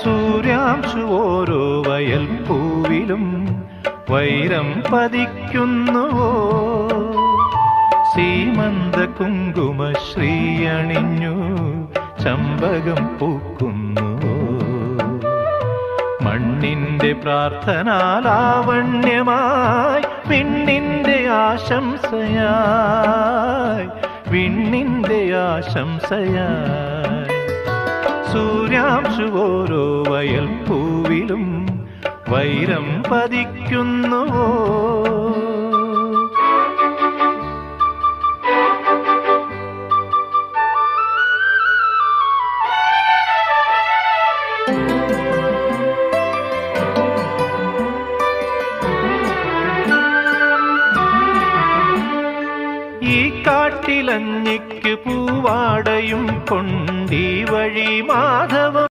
സൂര്യാംശു ഓരോ വയൽപ്പൂവിലും വൈരം പതിക്കുന്നുവോ? സീമന്ത കുങ്കുമശ്രീ അണിഞ്ഞു ചമ്പകം പൂക്കുന്നുവോ? മണ്ണിന്റെ പ്രാർത്ഥനാലാവണ്യമായി വിണ്ണിന്റെ ആശംസയായി, വിണ്ണിന്റെ ആശംസയായി. സൂര്യാംശു ഓരോ വയൽപ്പൂവിലും വൈരം പതിക്കുന്നുവോ? ഈ കാട്ടിലഞ്ഞിക്ക് പൂവാടയും കൊണ്ടീ വഴി മാധവം